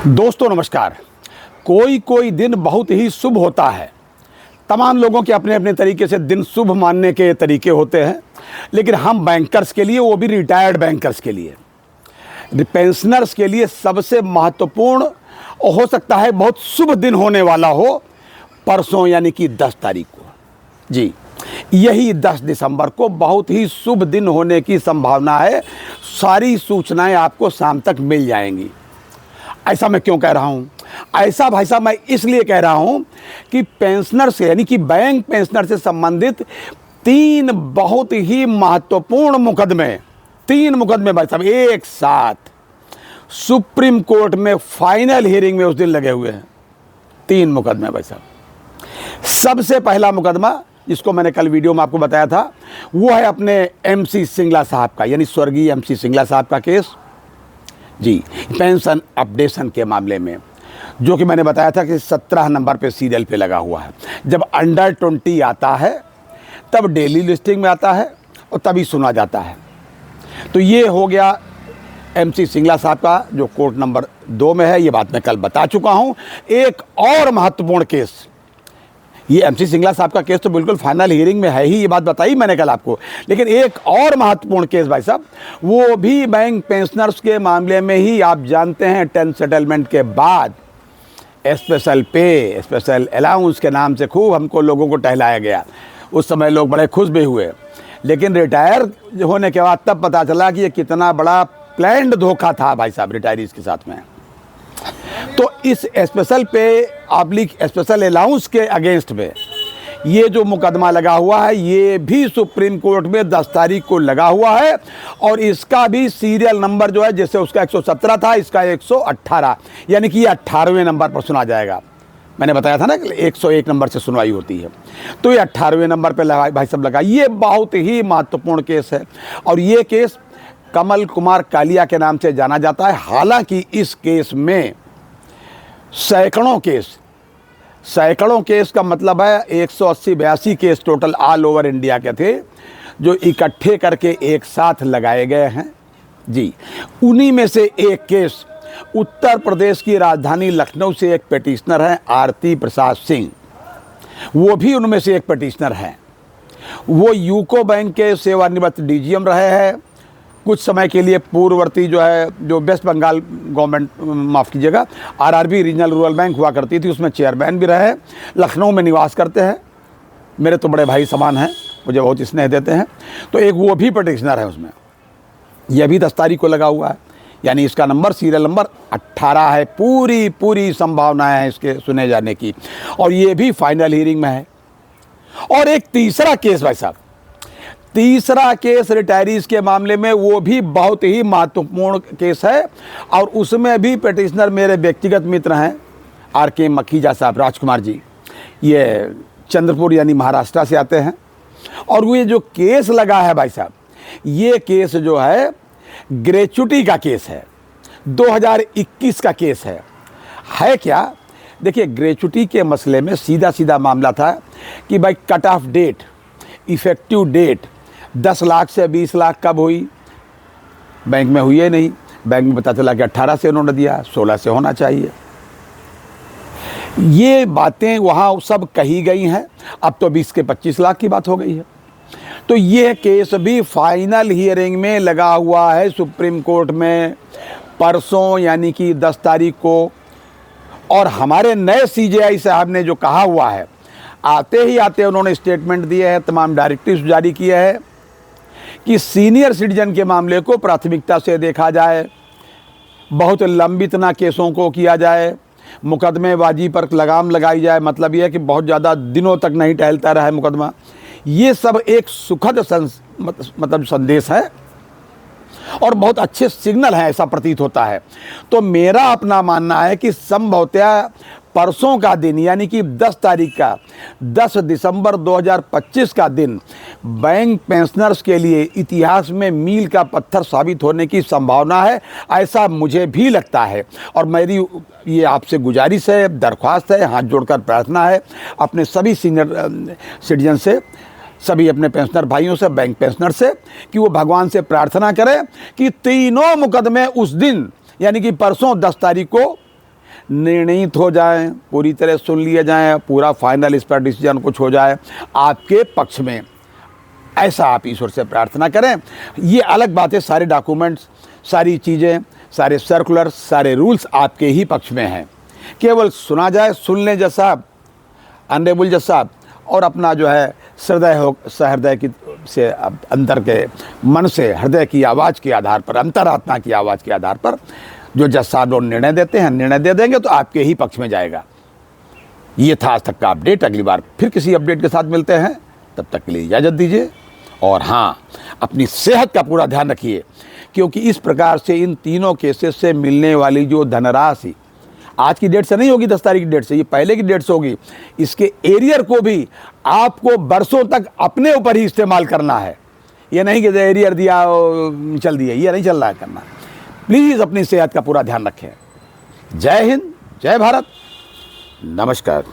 दोस्तों नमस्कार। कोई कोई दिन बहुत ही शुभ होता है। तमाम लोगों के अपने अपने तरीके से दिन शुभ मानने के तरीके होते हैं, लेकिन हम बैंकर्स के लिए, वो भी रिटायर्ड बैंकर्स के लिए, पेंशनर्स के लिए सबसे महत्वपूर्ण हो सकता है बहुत शुभ दिन होने वाला हो परसों, यानी कि 10 तारीख को। जी, यही 10 दिसंबर को बहुत ही शुभ दिन होने की संभावना है। सारी सूचनाएं आपको शाम तक मिल जाएंगी। ऐसा मैं क्यों कह रहा हूँ? ऐसा भाई साहब मैं इसलिए कह रहा हूँ कि पेंशनर से, यानी कि बैंक पेंशनर से संबंधित 3 बहुत ही महत्वपूर्ण मुकदमे, 3 मुकदमे भाई साहब एक साथ सुप्रीम कोर्ट में फाइनल हियरिंग में उस दिन लगे हुए हैं। 3 मुकदमे भाई साहब। सबसे पहला मुकदमा, जिसको मैंने कल वीडियो में आपको बताया था, वो है अपने MC सिंगला साहब का, यानी स्वर्गीय MC सिंगला साहब का केस। जी, पेंशन अपडेशन के मामले में, जो कि मैंने बताया था कि 17 नंबर पे सीरियल पे लगा हुआ है। जब अंडर 20 आता है तब डेली लिस्टिंग में आता है और तभी सुना जाता है। तो ये हो गया MC सिंगला साहब का, जो कोर्ट नंबर 2 में है। ये बात मैं कल बता चुका हूँ। एक और महत्वपूर्ण केस, ये MC सिंगला साहब का केस तो बिल्कुल फाइनल हियरिंग में है ही, ये बात बताई मैंने कल आपको। लेकिन एक और महत्वपूर्ण केस भाई साहब, वो भी बैंक पेंशनर्स के मामले में ही। आप जानते हैं 10 सेटलमेंट के बाद स्पेशल पे, स्पेशल अलाउंस के नाम से खूब हमको लोगों को टहलाया गया। उस समय लोग बड़े खुश भी हुए, लेकिन रिटायर होने के बाद तब पता चला कि ये कितना बड़ा प्लान्ड धोखा था भाई साहब रिटायरीज के साथ में। तो इस स्पेशल पे ऑब्लिक स्पेशल अलाउंस के अगेंस्ट में ये जो मुकदमा लगा हुआ है, ये भी सुप्रीम कोर्ट में 10 तारीख को लगा हुआ है। और इसका भी सीरियल नंबर जो है, जैसे उसका 117 था, इसका 118, यानी कि ये 18वें नंबर पर सुना जाएगा। मैंने बताया था ना कि 101 नंबर से सुनवाई होती है, तो ये 18वें नंबर पर लगा भाई साहब लगा। ये बहुत ही महत्वपूर्ण केस है और ये केस कमल कुमार कालिया के नाम से जाना जाता है। हालांकि इस केस में सैकड़ों केस का मतलब है 180-82 case total all over India के थे, जो इकट्ठे करके एक साथ लगाए गए हैं। जी, उन्हीं में से एक केस उत्तर प्रदेश की राजधानी लखनऊ से एक पिटिशनर हैं आरती प्रसाद सिंह, वो भी उनमें से एक पिटिशनर हैं। वो यूको बैंक के सेवानिवृत्त DGM रहे हैं कुछ समय के लिए, पूर्ववर्ती जो है, जो वेस्ट बंगाल गवर्नमेंट, माफ़ कीजिएगा, RRB रीजनल रूरल बैंक हुआ करती थी, उसमें चेयरमैन भी रहे। लखनऊ में निवास करते हैं, मेरे तो बड़े भाई समान हैं, मुझे बहुत स्नेह देते हैं। तो एक वो भी पिटिशनर है उसमें। यह भी 10 तारीख को लगा हुआ है, यानी इसका नंबर सीरियल नंबर 18 है। पूरी संभावनाएं हैं इसके सुने जाने की, और ये भी फाइनल हियरिंग में है। और एक तीसरा केस भाई साहब, तीसरा केस रिटायरीज के मामले में, वो भी बहुत ही महत्वपूर्ण केस है। और उसमें भी पिटिशनर मेरे व्यक्तिगत मित्र हैं RK मखीजा साहब, राजकुमार जी। ये चंद्रपुर यानी महाराष्ट्र से आते हैं। और वो ये जो केस लगा है भाई साहब, ये केस जो है ग्रेच्युटी का केस है, 2021 का केस है क्या? देखिए, ग्रेच्युटी के मसले में सीधा मामला था कि भाई cut off date, effective date 10 lakh से 20 लाख कब हुई? बैंक में हुई है नहीं। बैंक में पता चला कि 18 से उन्होंने दिया, 16 से होना चाहिए। ये बातें वहाँ सब कही गई हैं। अब तो 20 के 25 लाख की बात हो गई है। तो ये केस भी फाइनल हियरिंग में लगा हुआ है सुप्रीम कोर्ट में परसों, यानी कि 10 तारीख को। और हमारे नए CJI साहब ने जो कहा हुआ है, आते उन्होंने स्टेटमेंट दिए हैं, तमाम डायरेक्टिव्स जारी किए हैं कि सीनियर सिटीजन के मामले को प्राथमिकता से देखा जाए, बहुत लंबित ना केसों को किया जाए, मुकदमेबाजी पर लगाम लगाई जाए। मतलब यह है कि बहुत ज़्यादा दिनों तक नहीं टहलता रहा मुकदमा। ये सब एक सुखद मतलब संदेश है और बहुत अच्छे सिग्नल हैं, ऐसा प्रतीत होता है। तो मेरा अपना मानना है कि संभवतः परसों का दिन, यानी कि 10 तारीख का, 10 दिसंबर 2025 का दिन बैंक पेंशनर्स के लिए इतिहास में मील का पत्थर साबित होने की संभावना है, ऐसा मुझे भी लगता है। और मेरी ये आपसे गुजारिश है, दरख्वास्त है, हाथ जोड़कर प्रार्थना है अपने सभी सीनियर सिटीजन से, सभी अपने पेंशनर भाइयों से, बैंक पेंशनर से, कि वो भगवान से प्रार्थना करें कि तीनों मुकदमे उस दिन, यानी कि परसों 10 तारीख को निर्णीत हो जाएं, पूरी तरह सुन लिए जाएं, पूरा फाइनल इस पर डिसीजन कुछ हो जाए आपके पक्ष में, ऐसा आप ईश्वर से प्रार्थना करें। ये अलग बात है, सारे डॉक्यूमेंट्स, सारी चीज़ें, सारे सर्कुलर, सारे रूल्स आपके ही पक्ष में हैं। केवल सुना जाए, सुन लें जज साहब, ऑनरेबल जज साहब, और अपना जो है सहृदय हो, सहृदय की से अंतर के मन से हृदय की आवाज़ के आधार पर, अंतरात्मा की आवाज़ के आधार पर जो जज साहब लोग निर्णय देते हैं, निर्णय दे देंगे तो आपके ही पक्ष में जाएगा। ये था आज तक का अपडेट। अगली बार फिर किसी अपडेट के साथ मिलते हैं, तब तक के लिए इजाज़त दीजिए। और हाँ, अपनी सेहत का पूरा ध्यान रखिए, क्योंकि इस प्रकार से इन तीनों केसेस से मिलने वाली जो धनराशि आज की डेट से नहीं होगी, 10 तारीख की डेट से, ये पहले की डेट से होगी। इसके एरियर को भी आपको बरसों तक अपने ऊपर ही इस्तेमाल करना है। ये नहीं कि एरियर दिया चल दिया, ये नहीं चल रहा है करना। प्लीज़ अपनी सेहत का पूरा ध्यान रखें। जय हिंद, जय भारत, नमस्कार।